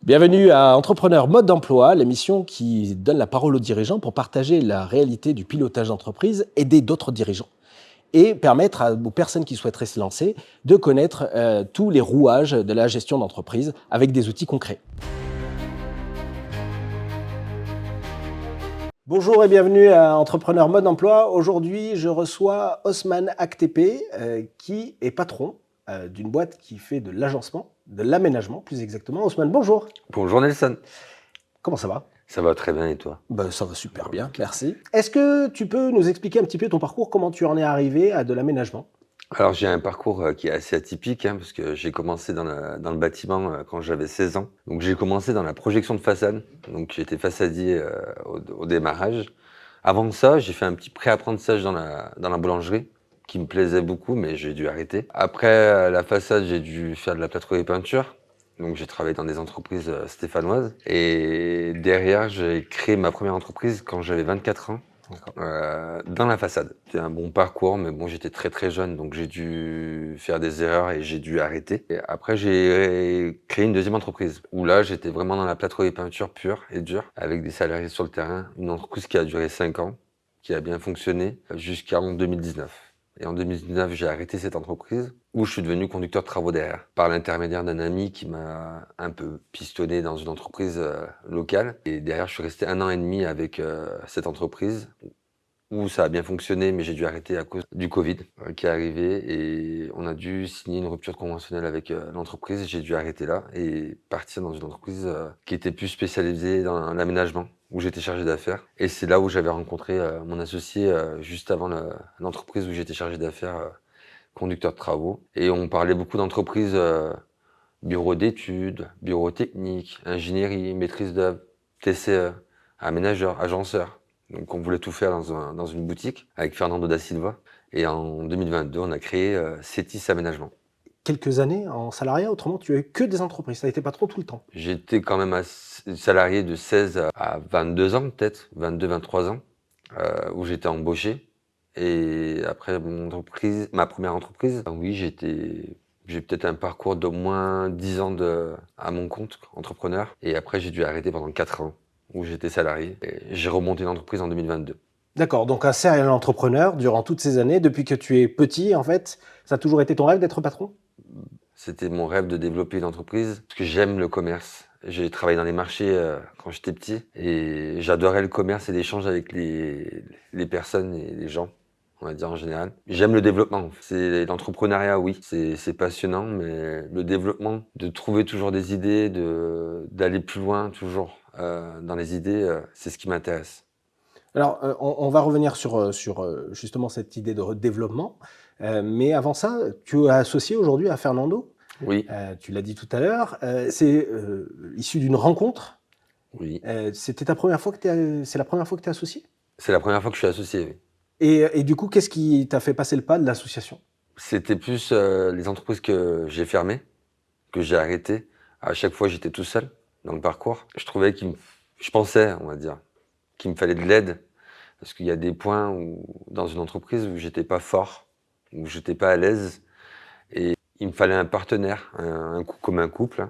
Bienvenue à Entrepreneur Mode d'emploi, l'émission qui donne la parole aux dirigeants pour partager la réalité du pilotage d'entreprise, aider d'autres dirigeants et permettre aux personnes qui souhaiteraient se lancer de connaître tous les rouages de la gestion d'entreprise avec des outils concrets. Bonjour et bienvenue à Entrepreneur Mode d'emploi. Aujourd'hui, je reçois Osman Aktépé, qui est patron d'une boîte qui fait de l'agencement, de l'aménagement plus exactement. Osman, bonjour. Bonjour Nelson. Comment ça va? Ça va très bien et toi? Ça va super bien, merci. Est-ce que tu peux nous expliquer un petit peu ton parcours, comment tu en es arrivé à de l'aménagement? Alors j'ai un parcours qui est assez atypique parce que j'ai commencé dans le bâtiment quand j'avais 16 ans. Donc j'ai commencé dans la projection de façade. Donc j'ai été façadier au démarrage. Avant ça, j'ai fait un petit pré-apprentissage dans la boulangerie qui me plaisait beaucoup, mais j'ai dû arrêter. Après la façade, j'ai dû faire de la plâtrerie et peinture. Donc j'ai travaillé dans des entreprises stéphanoises. Et derrière, j'ai créé ma première entreprise quand j'avais 24 ans. Dans la façade. C'était un bon parcours, mais bon, j'étais très très jeune, donc j'ai dû faire des erreurs et j'ai dû arrêter. Et après, j'ai créé une deuxième entreprise, où là, j'étais vraiment dans la plâtrerie et peinture pure et dure, avec des salariés sur le terrain. Une entreprise qui a duré 5 ans, qui a bien fonctionné, jusqu'en 2019. Et en 2019, j'ai arrêté cette entreprise où je suis devenu conducteur de travaux derrière, par l'intermédiaire d'un ami qui m'a un peu pistonné dans une entreprise locale. Et derrière, je suis resté 1 an et demi avec cette entreprise où ça a bien fonctionné, mais j'ai dû arrêter à cause du Covid qui est arrivé et on a dû signer une rupture conventionnelle avec l'entreprise. J'ai dû arrêter là et partir dans une entreprise qui était plus spécialisée dans l'aménagement, où j'étais chargé d'affaires. Et c'est là où j'avais rencontré mon associé juste avant l'entreprise où j'étais chargé d'affaires, conducteur de travaux. Et on parlait beaucoup d'entreprises, bureau d'études, bureau technique, ingénierie, maîtrise d'œuvre, TCE, aménageur, agenceur. Donc on voulait tout faire dans une boutique avec Fernando da Silva. Et en 2022, on a créé Cetis Aménagement. Quelques années en salariat, autrement tu as eu que des entreprises, tu as été patron tout le temps. J'étais quand même salarié de 16 à 22 ans peut-être, 22-23 ans, où j'étais embauché. Et après ma première entreprise, oui, j'ai peut-être un parcours d'au moins 10 ans à mon compte, entrepreneur. Et après, j'ai dû arrêter pendant 4 ans, où j'étais salarié. Et j'ai remonté l'entreprise en 2022. D'accord, donc un serial entrepreneur durant toutes ces années, depuis que tu es petit en fait, ça a toujours été ton rêve d'être patron? C'était mon rêve de développer une entreprise, parce que j'aime le commerce. J'ai travaillé dans les marchés quand j'étais petit, et j'adorais le commerce et l'échange avec les personnes et les gens, on va dire en général. J'aime le développement. C'est l'entrepreneuriat, oui, c'est passionnant, mais le développement, de trouver toujours des idées, d'aller plus loin toujours dans les idées, c'est ce qui m'intéresse. Alors, on va revenir sur justement cette idée de développement, mais avant ça, tu es associé aujourd'hui à Fernando, Oui, tu l'as dit tout à l'heure, c'est issu d'une rencontre. oui. C'était ta première fois que c'est la première fois que tu es associé? C'est la première fois que je suis associé, oui. Et du coup, qu'est-ce qui t'a fait passer le pas de l'association? C'était plus les entreprises que j'ai fermées, que j'ai arrêtées. À chaque fois, j'étais tout seul dans le parcours. Je pensais, on va dire, qu'il me fallait de l'aide parce qu'il y a des points dans une entreprise où j'étais pas fort, où j'étais pas à l'aise et il me fallait un partenaire, comme un couple,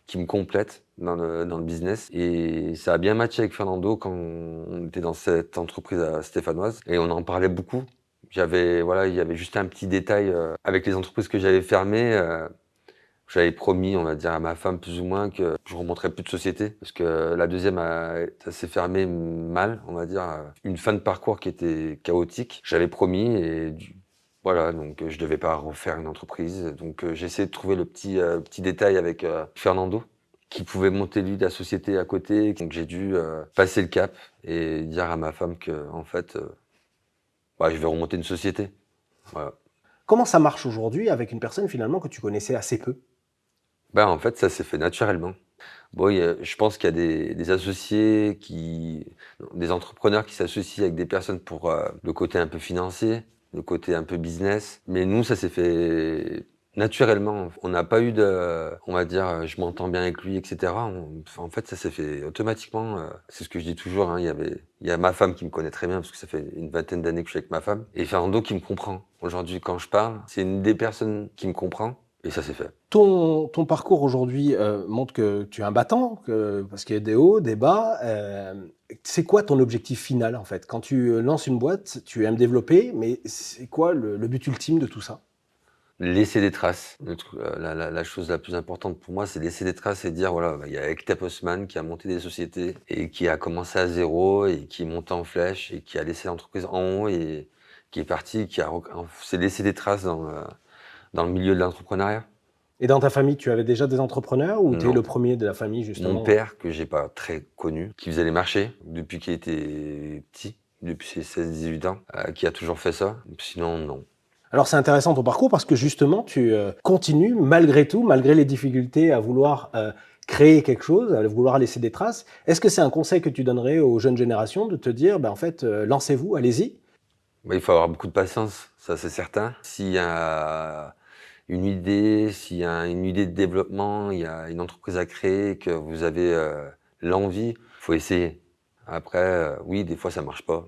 qui me complète dans le business. Et ça a bien matché avec Fernando quand on était dans cette entreprise stéphanoise et on en parlait beaucoup. Il y avait juste un petit détail avec les entreprises que j'avais fermées. J'avais promis, on va dire, à ma femme plus ou moins que je ne remonterais plus de société parce que la deuxième, ça s'est fermé mal, on va dire. Une fin de parcours qui était chaotique. J'avais promis et voilà, donc je devais pas refaire une entreprise. Donc j'ai essayé de trouver le petit détail avec Fernando qui pouvait monter lui la société à côté. Donc j'ai dû passer le cap et dire à ma femme que en fait, je vais remonter une société. Voilà. Comment ça marche aujourd'hui avec une personne finalement que tu connaissais assez peu? En fait, ça s'est fait naturellement. Bon, je pense qu'il y a des associés des entrepreneurs qui s'associent avec des personnes pour le côté un peu financier, le côté un peu business. Mais nous, ça s'est fait naturellement. On n'a pas eu on va dire, je m'entends bien avec lui, etc. En fait, ça s'est fait automatiquement. C'est ce que je dis toujours, hein. Il y a ma femme qui me connaît très bien parce que ça fait une vingtaine d'années que je suis avec ma femme. Et Fernando qui me comprend. Aujourd'hui, quand je parle, c'est une des personnes qui me comprend. Et ça s'est fait. Ton parcours aujourd'hui montre que tu es un battant, parce qu'il y a des hauts, des bas. C'est quoi ton objectif final en fait? Quand tu lances une boîte, tu aimes développer, mais c'est quoi le but ultime de tout ça? Laisser des traces. La chose la plus importante pour moi, c'est laisser des traces et dire voilà, bah, il y a Ekta Postman qui a monté des sociétés et qui a commencé à zéro et qui est monté en flèche et qui a laissé l'entreprise en haut et qui est parti, c'est laisser des traces dans le milieu de l'entrepreneuriat. Et dans ta famille, tu avais déjà des entrepreneurs ou tu es Non. le premier de la famille Mon justement? père, que j'ai pas très connu, qui faisait les marchés depuis qu'il était petit, depuis ses 16-18 ans, qui a toujours fait ça. Sinon, non. Alors c'est intéressant ton parcours parce que justement tu continues malgré tout, malgré les difficultés à vouloir créer quelque chose, à vouloir laisser des traces. Est-ce que c'est un conseil que tu donnerais aux jeunes générations de te dire, ben, en fait, lancez-vous, allez-y? Bah, il faut avoir beaucoup de patience, ça c'est certain. S'il y a une idée, s'il y a une idée de développement, il y a une entreprise à créer, que vous avez l'envie, faut essayer. Après, oui, des fois ça marche pas.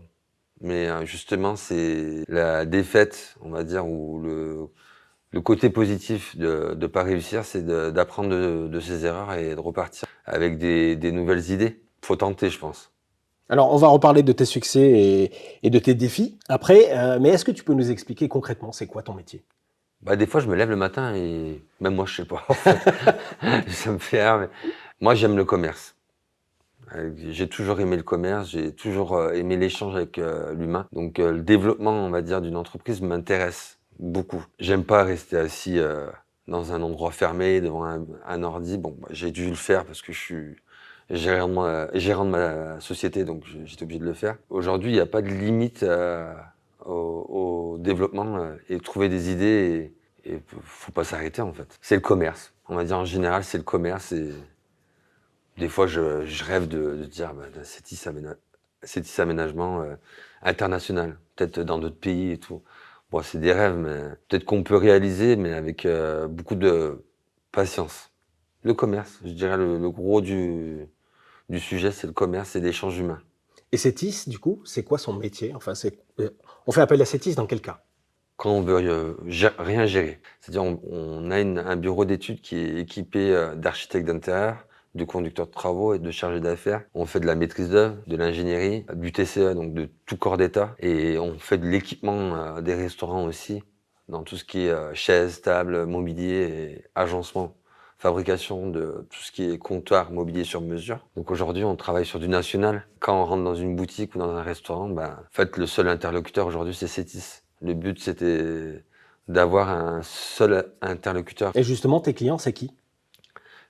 Mais justement, c'est la défaite, on va dire, ou le côté positif de ne pas réussir, c'est d'apprendre de ses erreurs et de repartir avec des nouvelles idées. Faut tenter, je pense. Alors on va reparler de tes succès et de tes défis après, mais est-ce que tu peux nous expliquer concrètement c'est quoi ton métier? Bah, des fois, je me lève le matin et même moi, je sais pas, en fait. Ça me fait rire, mais moi, j'aime le commerce. J'ai toujours aimé le commerce, j'ai toujours aimé l'échange avec l'humain. Donc, le développement, on va dire, d'une entreprise m'intéresse beaucoup. J'aime pas rester assis dans un endroit fermé devant un ordi. Bon, bah, j'ai dû le faire parce que je suis gérant de ma société, donc j'étais obligé de le faire. Aujourd'hui, il n'y a pas de limite au développement et trouver des idées et faut pas s'arrêter en fait. C'est le commerce. On va dire en général, c'est le commerce et des fois, je rêve de dire bah, d'un CETIS aménagement international, peut-être dans d'autres pays et tout. Bon, c'est des rêves, mais peut-être qu'on peut réaliser, mais avec beaucoup de patience. Le commerce, je dirais le gros du sujet, c'est le commerce et l'échange humain. Et Cétis, du coup, c'est quoi son métier? Enfin, on fait appel à Cétis dans quel cas? Quand on veut rien gérer, c'est-à-dire on a un bureau d'études qui est équipé d'architectes d'intérieur, de conducteurs de travaux et de chargés d'affaires. On fait de la maîtrise d'œuvre, de l'ingénierie, du TCE, donc de tout corps d'État. Et on fait de l'équipement des restaurants aussi, dans tout ce qui est chaises, tables, mobilier et agencement, fabrication de tout ce qui est comptoir, mobilier sur mesure. Donc aujourd'hui, on travaille sur du national. Quand on rentre dans une boutique ou dans un restaurant, ben, en fait, le seul interlocuteur aujourd'hui, c'est Cétis. Le but, c'était d'avoir un seul interlocuteur. Et justement, tes clients, c'est qui?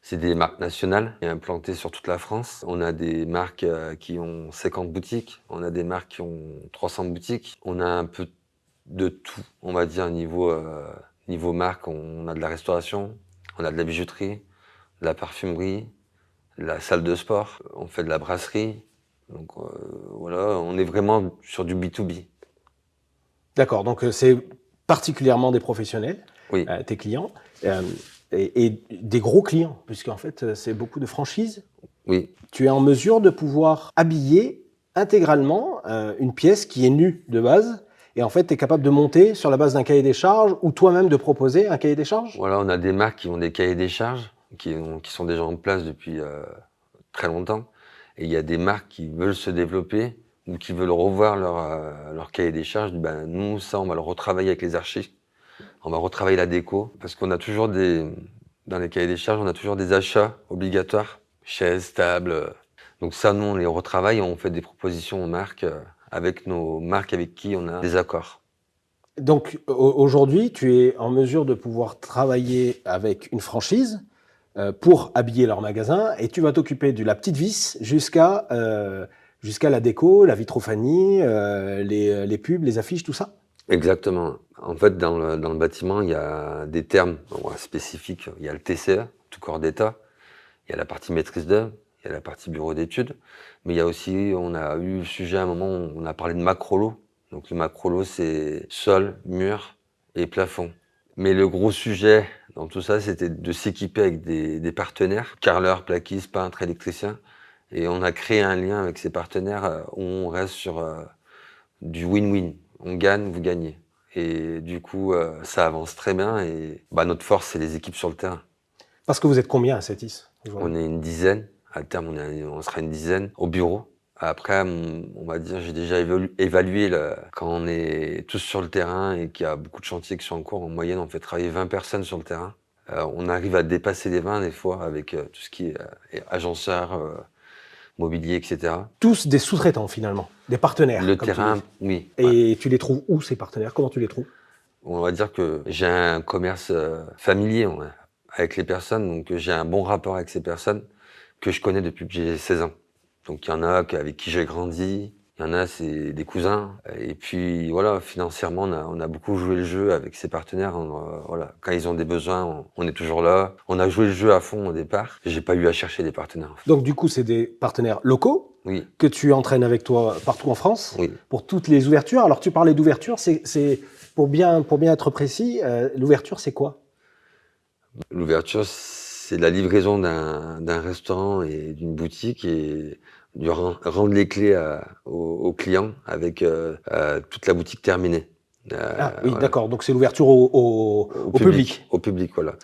C'est des marques nationales et implantées sur toute la France. On a des marques qui ont 50 boutiques, on a des marques qui ont 300 boutiques. On a un peu de tout, on va dire, niveau marque. On a de la restauration, on a de la bijouterie, de la parfumerie, de la salle de sport, on fait de la brasserie. Donc voilà, on est vraiment sur du B2B. D'accord, donc c'est particulièrement des professionnels, Oui, tes clients, euh, et des gros clients, puisqu'en fait, c'est beaucoup de franchises. oui. Tu es en mesure de pouvoir habiller intégralement une pièce qui est nue de base, et en fait, tu es capable de monter sur la base d'un cahier des charges, ou toi-même de proposer un cahier des charges? Voilà, on a des marques qui ont des cahiers des charges, qui sont déjà en place depuis très longtemps. Et il y a des marques qui veulent se développer ou qui veulent revoir leur cahier des charges. Ben, nous, ça, on va le retravailler avec les archives. On va retravailler la déco parce qu'on a toujours dans les cahiers des charges, on a toujours des achats obligatoires, chaises, tables. Donc ça, nous, on les retravaille et on fait des propositions aux marques avec nos marques avec qui on a des accords. Donc aujourd'hui, tu es en mesure de pouvoir travailler avec une franchise pour habiller leur magasin, et tu vas t'occuper de la petite vis jusqu'à la déco, la vitrophanie, les pubs, les affiches, tout ça? Exactement. En fait, dans le bâtiment, il y a des termes spécifiques. Il y a le TCE, tout corps d'État. Il y a la partie maîtrise d'œuvre. Il y a la partie bureau d'études. Mais il y a aussi, on a eu le sujet à un moment où on a parlé de macrolo. Donc le macrolo, c'est sol, mur et plafond. Mais le gros sujet dans tout ça, c'était de s'équiper avec des partenaires, carreleurs, plaquistes, peintres, électriciens. Et on a créé un lien avec ces partenaires où on reste sur du win-win. On gagne, vous gagnez. Et du coup, ça avance très bien. Et notre force, c'est les équipes sur le terrain. Parce que vous êtes combien à Cetis On aujourd'hui? est une dizaine. À terme, on sera une dizaine au bureau. Après, on va dire, j'ai déjà évalué quand on est tous sur le terrain et qu'il y a beaucoup de chantiers qui sont en cours. En moyenne, on fait travailler 20 personnes sur le terrain. On arrive à dépasser les 20 des fois avec tout ce qui est agenceur, mobilier, etc. Tous des sous-traitants finalement, des partenaires, Le comme tu terrain, dis. oui. Ouais. Et tu les trouves où ces partenaires? Comment tu les trouves? On va dire que j'ai un commerce familier avec les personnes, donc j'ai un bon rapport avec ces personnes que je connais depuis que j'ai 16 ans. Donc il y en a avec qui j'ai grandi, il y en a c'est des cousins. Et puis voilà, financièrement, on a beaucoup joué le jeu avec ces partenaires. Voilà, quand ils ont des besoins, on est toujours là. On a joué le jeu à fond au départ. J'ai pas eu à chercher des partenaires. Donc du coup, c'est des partenaires locaux Oui, que tu entraînes avec toi partout en France oui. pour toutes les ouvertures. Alors tu parlais d'ouverture, c'est pour bien être précis, l'ouverture c'est quoi? L'ouverture, c'est la livraison d'un restaurant et d'une boutique et rendre les clés aux clients avec toute la boutique terminée. Ah oui, Voilà. d'accord, donc c'est l'ouverture au public. Au public, voilà.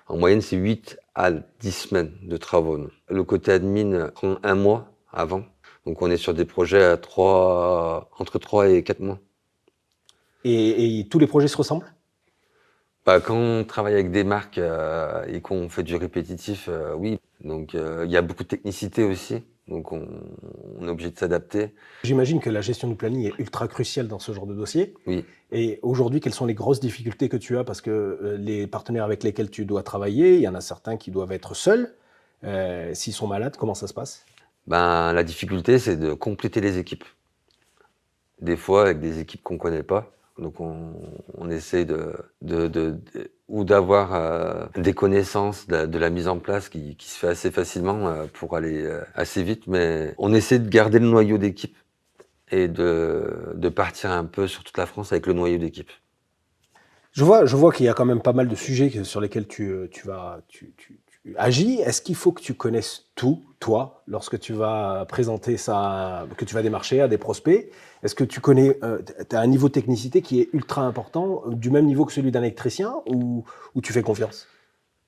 En moyenne, c'est 8 à 10 semaines de travaux. Nous. Le côté admin prend 1 mois avant. Donc on est sur des projets entre 3 et 4 mois. Et tous les projets se ressemblent? Quand on travaille avec des marques et qu'on fait du répétitif, oui. Donc il y a beaucoup de technicité aussi. Donc on est obligé de s'adapter. J'imagine que la gestion du planning est ultra cruciale dans ce genre de dossier. Oui. Et aujourd'hui, quelles sont les grosses difficultés que tu as? Parce que les partenaires avec lesquels tu dois travailler, il y en a certains qui doivent être seuls. S'ils sont malades, comment ça se passe? La difficulté, c'est de compléter les équipes. Des fois, avec des équipes qu'on connaît pas. Donc on essaie ou d'avoir des connaissances de la mise en place qui se fait assez facilement pour aller assez vite. Mais on essaie de garder le noyau d'équipe et de partir un peu sur toute la France avec le noyau d'équipe. Je vois qu'il y a quand même pas mal de sujets sur lesquels tu agis. Est-ce qu'il faut que tu connaisses tout, toi, lorsque tu vas présenter ça, que tu vas démarcher à des prospects? Est-ce que tu connais, tu as un niveau de technicité qui est ultra important, du même niveau que celui d'un électricien, ou tu fais confiance?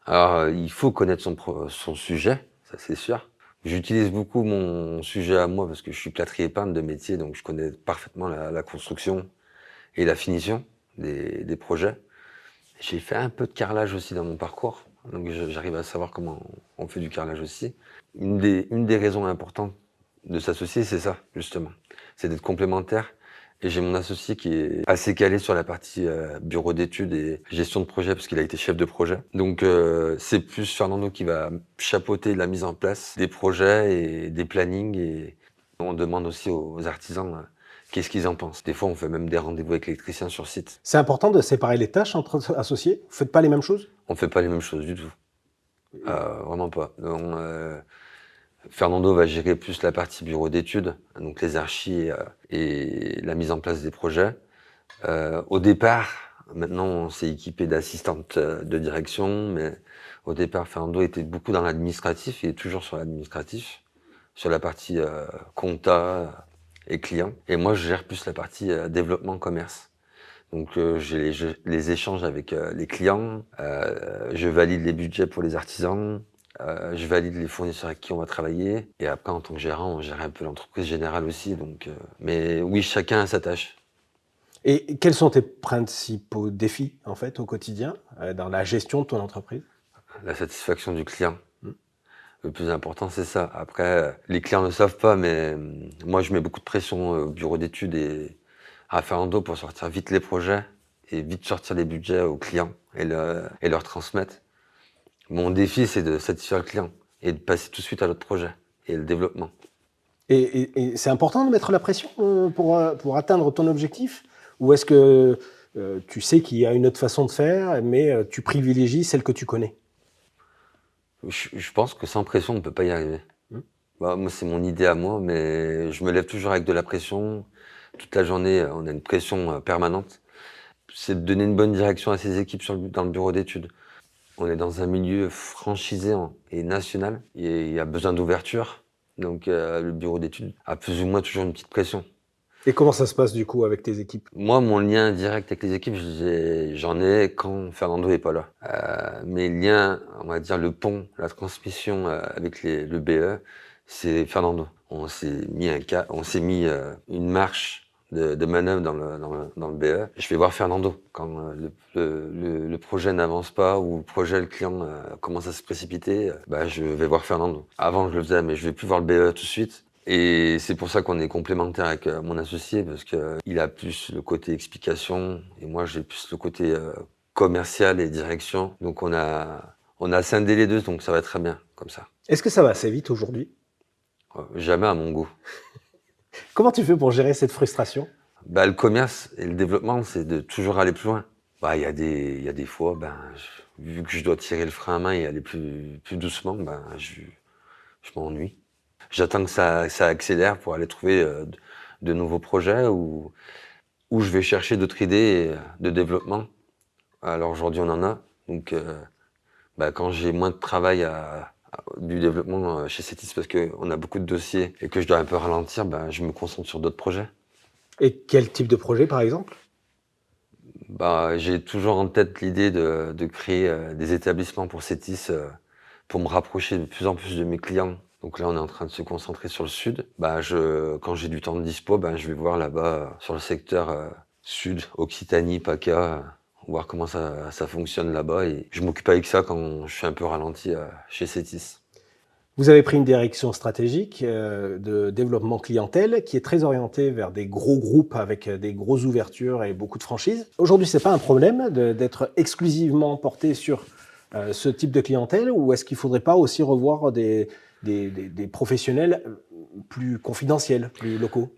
Alors, il faut connaître son sujet, ça c'est sûr. J'utilise beaucoup mon sujet à moi parce que je suis plâtrier peintre de métier, donc je connais parfaitement la construction et la finition des projets. J'ai fait un peu de carrelage aussi dans mon parcours, donc j'arrive à savoir comment on fait du carrelage aussi. Une des raisons importantes de s'associer, c'est ça, justement. C'est d'être complémentaire. Et j'ai mon associé qui est assez calé sur la partie bureau d'études et gestion de projet, parce qu'il a été chef de projet. Donc c'est plus Fernando qui va chapeauter la mise en place des projets et des plannings. Et on demande aussi aux artisans qu'est-ce qu'ils en pensent. Des fois, on fait même des rendez-vous avec l'électricien sur site. C'est important de séparer les tâches entre associés? Vous faites pas les mêmes choses? On fait pas les mêmes choses du tout. Vraiment pas. Donc, Fernando va gérer plus la partie bureau d'études, donc les archis et la mise en place des projets. Au départ, maintenant on s'est équipé d'assistantes de direction, mais au départ Fernando était beaucoup dans l'administratif, il est toujours sur l'administratif, sur la partie compta et client. Et moi je gère plus la partie développement commerce. Donc j'ai les échanges avec les clients, je valide les budgets pour les artisans, je valide les fournisseurs avec qui on va travailler. Et après, en tant que gérant, on gère un peu l'entreprise générale aussi. Donc, mais oui, chacun a sa tâche. Et quels sont tes principaux défis, en fait, au quotidien, dans la gestion de ton entreprise? La satisfaction du client. Mmh. Le plus important, c'est ça. Après, les clients ne le savent pas, mais moi, je mets beaucoup de pression au bureau d'études et à Fernando pour sortir vite les projets et vite sortir les budgets aux clients et leur transmettre. Mon défi, c'est de satisfaire le client et de passer tout de suite à l'autre projet et le développement. Et c'est important de mettre la pression pour atteindre ton objectif? Ou est-ce que tu sais qu'il y a une autre façon de faire, mais tu privilégies celle que tu connais? Je pense que sans pression, on ne peut pas y arriver. Mmh. Moi, c'est mon idée à moi, mais je me lève toujours avec de la pression. Toute la journée, on a une pression permanente. C'est de donner une bonne direction à ses équipes dans le bureau d'études. On est dans un milieu franchisé et national. Il y a besoin d'ouverture. Donc, le bureau d'études a plus ou moins toujours une petite pression. Et comment ça se passe du coup avec tes équipes? Moi, mon lien direct avec les équipes, j'en ai quand Fernando est pas là. Mes liens, on va dire le pont, la transmission avec le BE, c'est Fernando. On s'est mis une marche de manœuvre dans le BE. Je vais voir Fernando quand le projet n'avance pas ou le client commence à se précipiter. Bah, je vais voir Fernando. Avant, je le faisais, mais je vais plus voir le BE tout de suite. Et c'est pour ça qu'on est complémentaires avec mon associé, parce que il a plus le côté explication et moi j'ai plus le côté commercial et direction. Donc on a scindé les deux, donc ça va très bien comme ça. Est-ce que ça va assez vite aujourd'hui? Jamais à mon goût. Comment tu fais pour gérer cette frustration? Bah, le commerce et le développement, c'est de toujours aller plus loin. Bah, il y a des fois, vu que je dois tirer le frein à main et aller plus doucement, je m'ennuie. J'attends que ça accélère pour aller trouver de nouveaux projets où je vais chercher d'autres idées de développement. Alors aujourd'hui, on en a. Donc, quand j'ai moins de travail du développement chez Cetis parce qu'on a beaucoup de dossiers et que je dois un peu ralentir, je me concentre sur d'autres projets. Et quel type de projet par exemple? J'ai toujours en tête l'idée de créer des établissements pour Cetis pour me rapprocher de plus en plus de mes clients. Donc là, on est en train de se concentrer sur le sud. Quand j'ai du temps de dispo, je vais voir là-bas sur le secteur sud, Occitanie, PACA, voir comment ça fonctionne là-bas. Et je m'occupe avec ça quand je suis un peu ralenti chez Cetis. Vous avez pris une direction stratégique de développement clientèle qui est très orientée vers des gros groupes avec des grosses ouvertures et beaucoup de franchises. Aujourd'hui, c'est pas un problème d'être exclusivement porté sur ce type de clientèle, ou est-ce qu'il faudrait pas aussi revoir des professionnels plus confidentiels, plus locaux?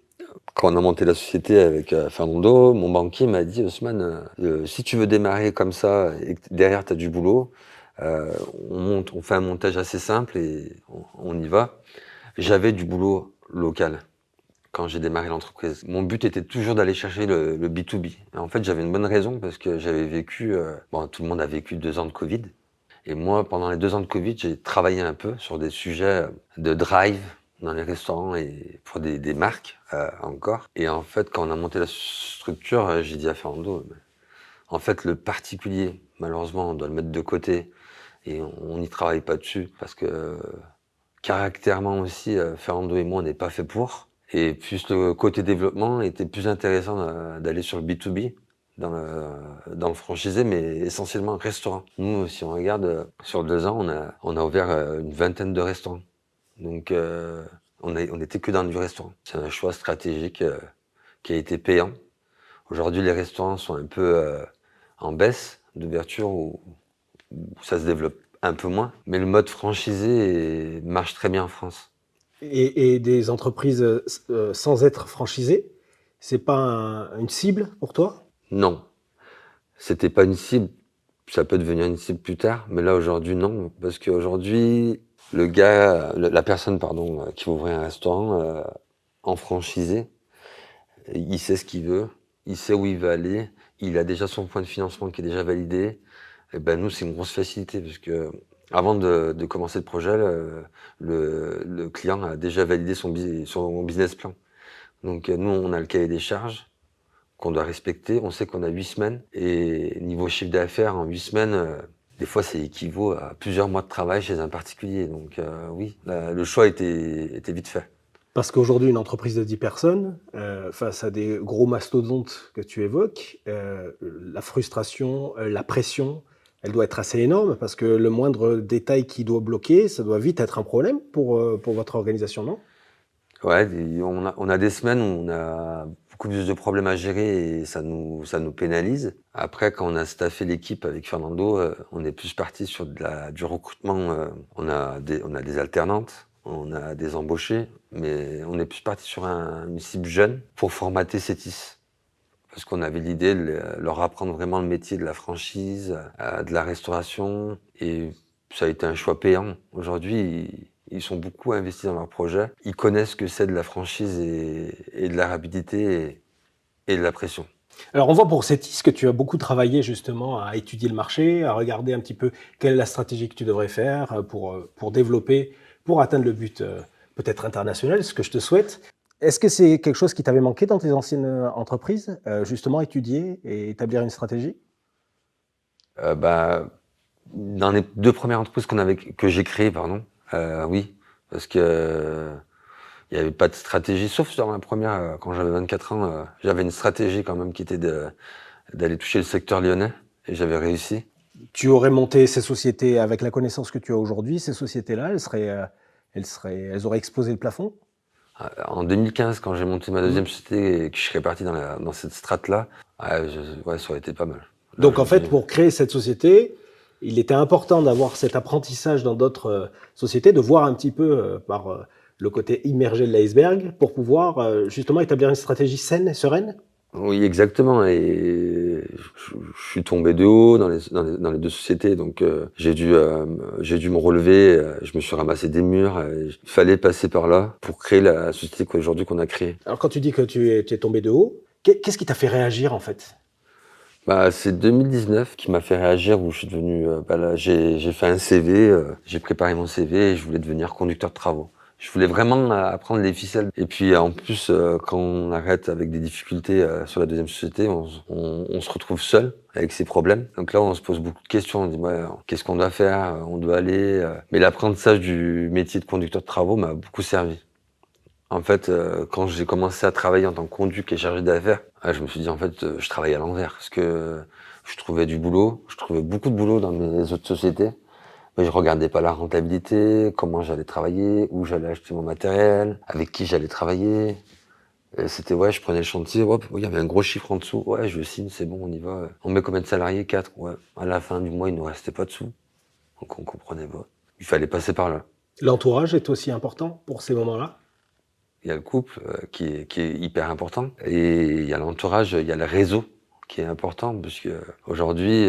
Quand on a monté la société avec Fernando, mon banquier m'a dit, Haussmann, si tu veux démarrer comme ça et que derrière tu as du boulot, on fait un montage assez simple et on y va. J'avais du boulot local quand j'ai démarré l'entreprise. Mon but était toujours d'aller chercher le B2B. Et en fait, j'avais une bonne raison parce que j'avais vécu, tout le monde a vécu 2 ans de Covid. Et moi, pendant les 2 ans de Covid, j'ai travaillé un peu sur des sujets de drive dans les restaurants et pour des marques encore. Et en fait, quand on a monté la structure, j'ai dit à Fernando, en fait, le particulier, malheureusement, on doit le mettre de côté et on n'y travaille pas dessus parce que caractériellement aussi, Fernando et moi, on n'est pas fait pour. Et plus le côté développement était plus intéressant d'aller sur le B2B, dans le franchisé, mais essentiellement restaurant. Nous, si on regarde, sur 2 ans, on a ouvert une vingtaine de restaurants. Donc, on n'était que dans du restaurant. C'est un choix stratégique qui a été payant. Aujourd'hui, les restaurants sont un peu en baisse d'ouverture où ça se développe un peu moins. Mais le mode franchisé marche très bien en France. Et des entreprises sans être franchisées, c'est pas une cible pour toi? Non, c'était pas une cible. Ça peut devenir une cible plus tard, mais là aujourd'hui non, parce qu'aujourd'hui la personne pardon, qui va ouvrir un restaurant en franchisé, il sait ce qu'il veut, il sait où il veut aller, il a déjà son point de financement qui est déjà validé. Et nous c'est une grosse facilité parce que avant de commencer le projet, le client a déjà validé son business plan. Donc nous on a le cahier des charges qu'on doit respecter. On sait qu'on a 8 semaines et niveau chiffre d'affaires, en 8 semaines, des fois, ça équivaut à plusieurs mois de travail chez un particulier. Donc oui, le choix était vite fait. Parce qu'aujourd'hui, une entreprise de 10 personnes, face à des gros mastodontes que tu évoques, la frustration, la pression, elle doit être assez énorme parce que le moindre détail qui doit bloquer, ça doit vite être un problème pour votre organisation, non? Ouais, on a des semaines où on a beaucoup plus de problèmes à gérer et ça nous pénalise. Après, quand on a staffé l'équipe avec Fernando, on est plus parti sur du recrutement. On a des alternantes, on a des embauchés, mais on est plus parti sur une cible jeune pour formater Cetis. Parce qu'on avait l'idée de leur apprendre vraiment le métier de la franchise, de la restauration. Et ça a été un choix payant. Aujourd'hui, ils sont beaucoup investis dans leur projet. Ils connaissent ce que c'est de la franchise et de la rapidité et de la pression. Alors, on voit pour Cetis que tu as beaucoup travaillé justement à étudier le marché, à regarder un petit peu quelle est la stratégie que tu devrais faire pour développer, pour atteindre le but peut-être international, ce que je te souhaite. Est-ce que c'est quelque chose qui t'avait manqué dans tes anciennes entreprises, justement étudier et établir une stratégie? Bah, dans les 2 premières entreprises que j'ai créées, pardon, oui, parce que il y avait pas de stratégie, sauf dans la première, quand j'avais 24 ans, j'avais une stratégie quand même qui était d'aller toucher le secteur lyonnais et j'avais réussi. Tu aurais monté ces sociétés avec la connaissance que tu as aujourd'hui, ces sociétés-là, elles auraient explosé le plafond? En 2015, quand j'ai monté ma Mmh. deuxième société et que je serais parti dans cette strate-là, ouais, ça aurait été pas mal. Là, Donc je en me suis dit fait, pour créer cette société, il était important d'avoir cet apprentissage dans d'autres sociétés, de voir un petit peu par le côté immergé de l'iceberg pour pouvoir justement établir une stratégie saine et sereine. oui, exactement. Et je suis tombé de haut dans les 2 sociétés, donc j'ai dû me relever. Je me suis ramassé des murs. Il fallait passer par là pour créer la société qu'aujourd'hui qu'on a créée. Alors quand tu dis que tu es tombé de haut, qu'est-ce qui t'a fait réagir en fait? Bah, c'est 2019 qui m'a fait réagir où je suis devenu. Bah là, j'ai fait un CV. J'ai préparé mon CV et je voulais devenir conducteur de travaux. Je voulais vraiment apprendre les ficelles. Et puis en plus, quand on arrête avec des difficultés sur la deuxième société, on se retrouve seul avec ses problèmes. Donc là, on se pose beaucoup de questions. On dit ouais, qu'est-ce qu'on doit faire? On doit aller. Mais l'apprentissage du métier de conducteur de travaux m'a beaucoup servi. En fait, quand j'ai commencé à travailler en tant que conduc et chargé d'affaires, je me suis dit en fait, je travaille à l'envers parce que je trouvais du boulot, je trouvais beaucoup de boulot dans mes autres sociétés. Mais je regardais pas la rentabilité, comment j'allais travailler, où j'allais acheter mon matériel, avec qui j'allais travailler. Et c'était ouais, je prenais le chantier, hop, il y avait un gros chiffre en dessous. Ouais, je signe, c'est bon, on y va. On met combien de salariés? 4. Ouais. À la fin du mois, il nous restait pas de sous. Donc on comprenait pas. Il fallait passer par là. L'entourage est aussi important pour ces moments-là? Il y a le couple qui est hyper important. Et il y a l'entourage, il y a le réseau qui est important parce que aujourd'hui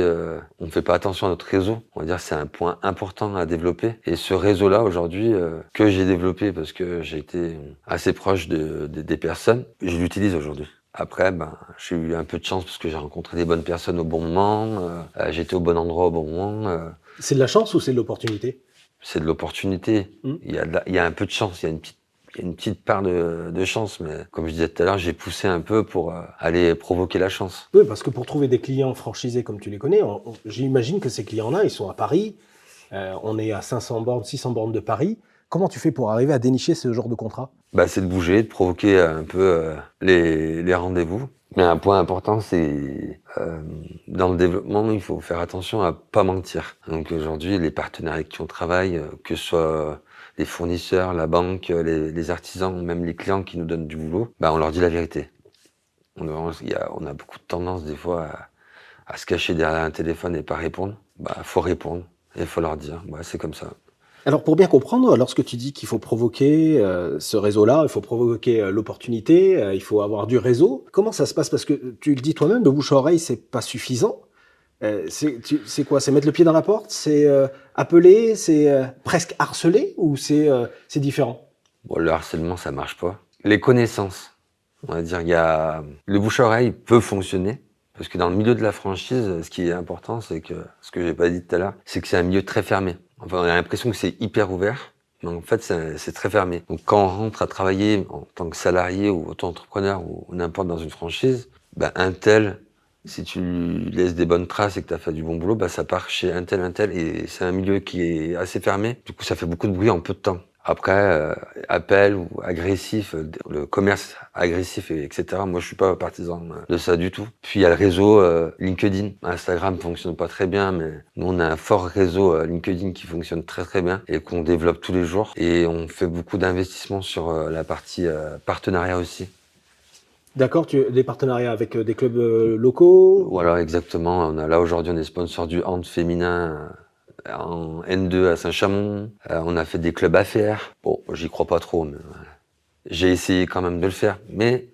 on ne fait pas attention à notre réseau. On va dire que c'est un point important à développer. Et ce réseau-là aujourd'hui que j'ai développé parce que j'ai été assez proche des personnes, je l'utilise aujourd'hui. Après, j'ai eu un peu de chance parce que j'ai rencontré des bonnes personnes au bon moment. J'étais au bon endroit au bon moment. C'est de la chance ou c'est de l'opportunité? C'est de l'opportunité. Mmh. Il y a un peu de chance. Il y a une petite part de chance, mais comme je disais tout à l'heure, j'ai poussé un peu pour aller provoquer la chance. Oui, parce que pour trouver des clients franchisés comme tu les connais, j'imagine que ces clients-là, ils sont à Paris. On est à 500 bornes, 600 bornes de Paris. Comment tu fais pour arriver à dénicher ce genre de contrat? Bah, c'est de bouger, de provoquer un peu les rendez-vous. Mais un point important, c'est dans le développement, il faut faire attention à pas mentir. Donc aujourd'hui, les partenaires avec qui on travaille, que ce soit les fournisseurs, la banque, les artisans, même les clients qui nous donnent du boulot, on leur dit la vérité. On a beaucoup de tendance des fois à se cacher derrière un téléphone et pas répondre. Faut répondre et il faut leur dire. C'est comme ça. Alors pour bien comprendre, lorsque tu dis qu'il faut provoquer ce réseau-là, il faut provoquer l'opportunité, il faut avoir du réseau, comment ça se passe? Parce que tu le dis toi-même, de bouche à oreille, c'est pas suffisant. C'est quoi? C'est mettre le pied dans la porte? C'est appeler? C'est presque harceler? Ou c'est différent? Bon, le harcèlement, ça marche pas. Les connaissances, on va dire, il y a le bouche-à-oreille peut fonctionner parce que dans le milieu de la franchise, ce qui est important, c'est que ce que j'ai pas dit tout à l'heure, c'est que c'est un milieu très fermé. Enfin, on a l'impression que c'est hyper ouvert, mais en fait, c'est très fermé. Donc, quand on rentre à travailler en tant que salarié ou auto-entrepreneur ou n'importe dans une franchise, un tel, si tu lui laisses des bonnes traces et que tu as fait du bon boulot, ça part chez un tel, et c'est un milieu qui est assez fermé. Du coup, ça fait beaucoup de bruit en peu de temps. Après, appel ou agressif, le commerce agressif, etc. Moi, je suis pas partisan de ça du tout. Puis il y a le réseau LinkedIn. Instagram fonctionne pas très bien, mais nous, on a un fort réseau LinkedIn qui fonctionne très très bien et qu'on développe tous les jours. Et on fait beaucoup d'investissements sur la partie partenariat aussi. D'accord, des partenariats avec des clubs locaux? Voilà, exactement. Là aujourd'hui, on est sponsor du hand féminin en N2 à Saint-Chamond. On a fait des clubs à faire. Bon, j'y crois pas trop, mais j'ai essayé quand même de le faire. Mais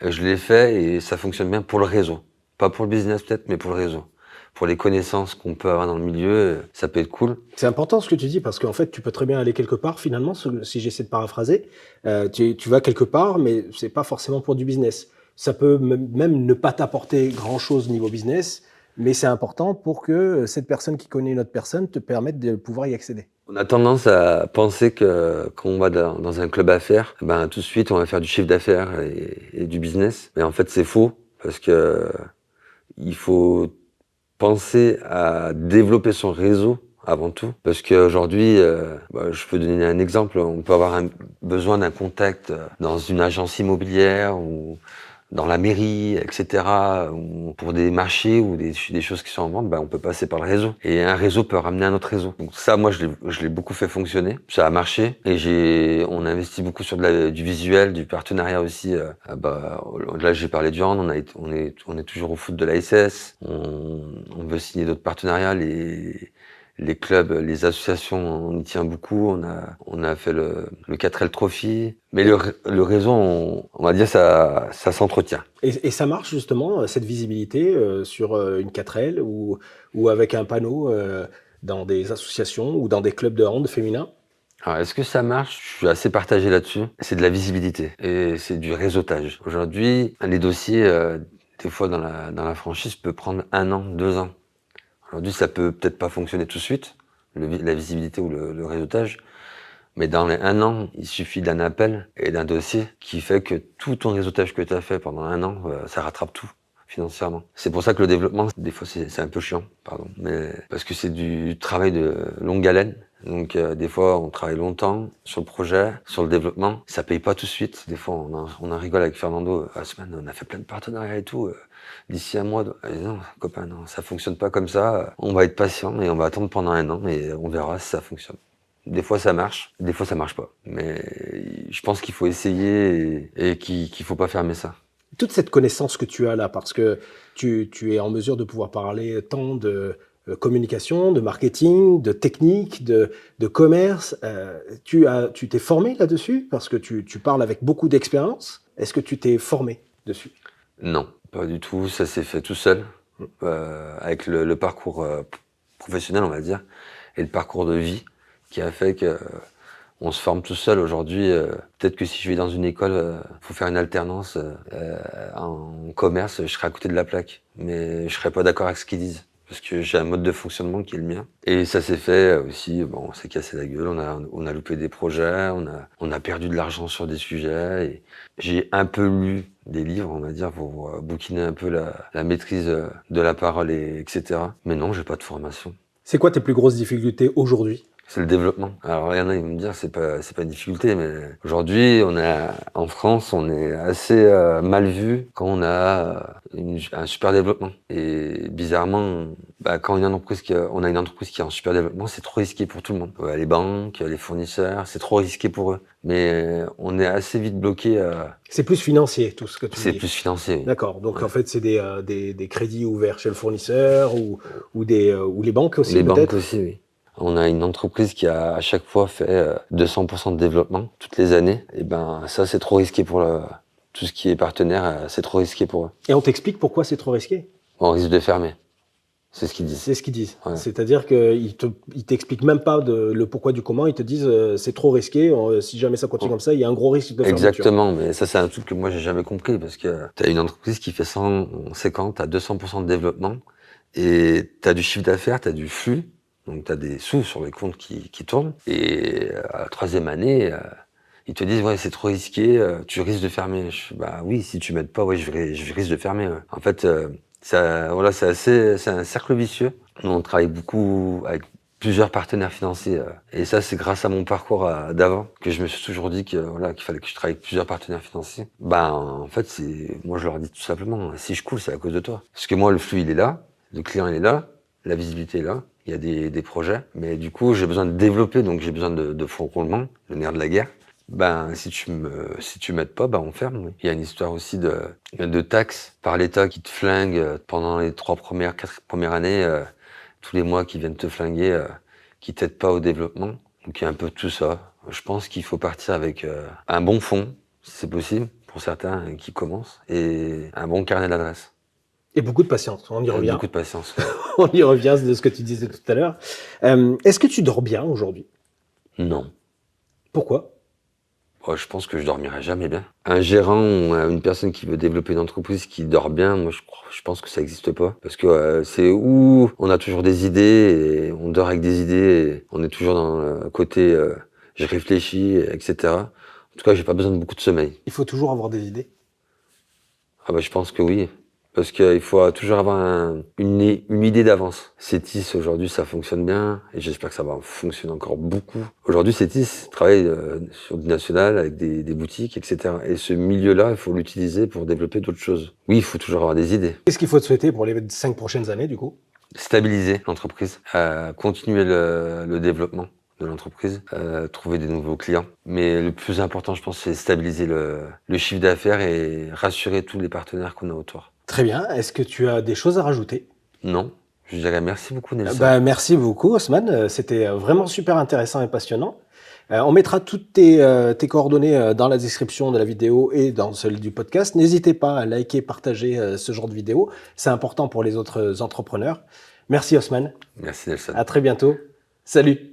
je l'ai fait et ça fonctionne bien pour le réseau. Pas pour le business peut-être, mais pour le réseau. Pour les connaissances qu'on peut avoir dans le milieu, ça peut être cool. C'est important ce que tu dis parce qu'en fait, tu peux très bien aller quelque part finalement, si j'essaie de paraphraser. Tu vas quelque part, mais c'est pas forcément pour du business. Ça peut même ne pas t'apporter grand-chose niveau business, mais c'est important pour que cette personne qui connaît une autre personne te permette de pouvoir y accéder. On a tendance à penser que quand on va dans un club affaires, ben, tout de suite, on va faire du chiffre d'affaires et du business. Mais en fait, c'est faux parce que il faut penser à développer son réseau avant tout. Parce qu'aujourd'hui, je peux donner un exemple, on peut avoir besoin d'un contact dans une agence immobilière ou dans la mairie, etc. Ou pour des marchés ou des choses qui sont en vente, on peut passer par le réseau. Et un réseau peut ramener un autre réseau. Donc ça, moi, je l'ai beaucoup fait fonctionner. Ça a marché. Et on a investi beaucoup sur du visuel, du partenariat aussi. Là, j'ai parlé du hand, on est toujours au foot de l'ASS. On veut signer d'autres partenariats. Les clubs, les associations, on y tient beaucoup. On a fait le 4L Trophy. Mais le réseau, on va dire, ça s'entretient. Et ça marche justement, cette visibilité sur une 4L ou avec un panneau dans des associations ou dans des clubs de hand féminins? Alors, est-ce que ça marche? Je suis assez partagé là-dessus. C'est de la visibilité et c'est du réseautage. Aujourd'hui, les dossiers, des fois dans la franchise, peut prendre 1 an, 2 ans. Aujourd'hui, ça peut peut-être pas fonctionner tout de suite, la visibilité ou le réseautage. Mais dans les 1 an, il suffit d'un appel et d'un dossier qui fait que tout ton réseautage que tu as fait pendant 1 an, ça rattrape tout financièrement. C'est pour ça que le développement, des fois, c'est un peu chiant, pardon. Mais parce que c'est du travail de longue haleine. Donc des fois, on travaille longtemps sur le projet, sur le développement. Ça paye pas tout de suite. Des fois, on en rigole avec Fernando. À la semaine, on a fait plein de partenariats et tout. D'ici un mois, non, copain, non, ça fonctionne pas comme ça. On va être patient et on va attendre pendant 1 an et on verra si ça fonctionne. Des fois ça marche, des fois ça marche pas. Mais je pense qu'il faut essayer et qu'il faut pas fermer ça. Toute cette connaissance que tu as là, parce que tu es en mesure de pouvoir parler tant de communication, de marketing, de technique, de commerce, tu t'es formé là-dessus parce que tu parles avec beaucoup d'expérience. Est-ce que tu t'es formé dessus? Non, pas du tout. Ça s'est fait tout seul, avec le parcours professionnel, on va dire, et le parcours de vie qui a fait que on se forme tout seul aujourd'hui. Peut-être que si je vais dans une école, faut faire une alternance en commerce, je serai à côté de la plaque. Mais je serai pas d'accord avec ce qu'ils disent. Parce que j'ai un mode de fonctionnement qui est le mien. Et ça s'est fait aussi, on s'est cassé la gueule, on a loupé des projets, on a perdu de l'argent sur des sujets. Et j'ai un peu lu des livres, on va dire, pour bouquiner un peu la maîtrise de la parole, etc. Mais non, j'ai pas de formation. C'est quoi tes plus grosses difficultés aujourd'hui? C'est le développement. Alors, il y en a, ils vont me dire, c'est pas une difficulté, mais aujourd'hui, en France, on est assez mal vu quand on a un super développement. Et bizarrement, quand on a une entreprise qui est en super développement, c'est trop risqué pour tout le monde. Ouais, les banques, les fournisseurs, c'est trop risqué pour eux. Mais on est assez vite bloqué. C'est plus financier, tout ce que tu C'est dis. plus financier. Oui. D'accord. Donc, Ouais. en fait, c'est des crédits ouverts chez le fournisseur ou les banques aussi, Les banques peut-être? aussi, oui. On a une entreprise qui a à chaque fois fait 200% de développement toutes les années. Et ça, c'est trop risqué pour tout ce qui est partenaire, c'est trop risqué pour eux. Et on t'explique pourquoi c'est trop risqué? On risque de fermer. C'est ce qu'ils disent. C'est ce qu'ils disent. Ouais. C'est-à-dire qu'ils t'expliquent même pas le pourquoi du comment. Ils te disent c'est trop risqué. Si jamais ça continue comme ça, il y a un gros risque de fermeture. Exactement. Mais ça, c'est un truc que moi, j'ai jamais compris parce que tu as une entreprise qui fait 150 à 200% de développement et tu as du chiffre d'affaires, tu as du flux. Donc, tu as des sous sur les comptes qui tournent. Et à la 3e année, ils te disent, ouais, c'est trop risqué, tu risques de fermer. Oui, si tu m'aides pas, ouais, je risque de fermer. Ouais. En fait, c'est un cercle vicieux. Nous, on travaille beaucoup avec plusieurs partenaires financiers. Et ça, c'est grâce à mon parcours d'avant que je me suis toujours dit qu'il fallait que je travaille avec plusieurs partenaires financiers. En fait, moi, je leur dis tout simplement, si je coule, c'est à cause de toi. Parce que moi, le flux, il est là, le client, il est là, la visibilité est là. Il y a des projets, mais du coup, j'ai besoin de développer, donc j'ai besoin de fonds de roulement, le nerf de la guerre. Si tu m'aides pas, on ferme. Oui. Il y a une histoire aussi de taxes par l'État qui te flingue pendant les 4 premières années, tous les mois qui viennent te flinguer, qui t'aident pas au développement. Donc il y a un peu tout ça. Je pense qu'il faut partir avec un bon fonds, si c'est possible, pour certains qui commencent, et un bon carnet d'adresses. Et beaucoup de patience, on y revient. Beaucoup de patience. On y revient de ce que tu disais tout à l'heure. Est-ce que tu dors bien aujourd'hui? Non. Pourquoi? Oh, je pense que je dormirai jamais bien. Un gérant ou une personne qui veut développer une entreprise qui dort bien, moi je pense que ça n'existe pas. Parce que c'est où on a toujours des idées et on dort avec des idées et on est toujours dans le côté je réfléchis, etc. En tout cas, j'ai pas besoin de beaucoup de sommeil. Il faut toujours avoir des idées. Ah bah je pense que oui. Parce qu'il faut toujours avoir une idée d'avance. Cétis, aujourd'hui, ça fonctionne bien et j'espère que ça va fonctionner encore beaucoup. Aujourd'hui, Cétis travaille sur du national avec des boutiques, etc. Et ce milieu-là, il faut l'utiliser pour développer d'autres choses. Oui, il faut toujours avoir des idées. Qu'est-ce qu'il faut te souhaiter pour les 5 prochaines années, du coup? Stabiliser l'entreprise, continuer le développement de l'entreprise, trouver des nouveaux clients. Mais le plus important, je pense, c'est stabiliser le chiffre d'affaires et rassurer tous les partenaires qu'on a autour. Très bien. Est-ce que tu as des choses à rajouter? Non, je dirais merci beaucoup, Nelson. Merci beaucoup, Osman. C'était vraiment super intéressant et passionnant. On mettra toutes tes coordonnées dans la description de la vidéo et dans celle du podcast. N'hésitez pas à liker, partager ce genre de vidéo. C'est important pour les autres entrepreneurs. Merci, Osman. Merci, Nelson. À très bientôt. Salut.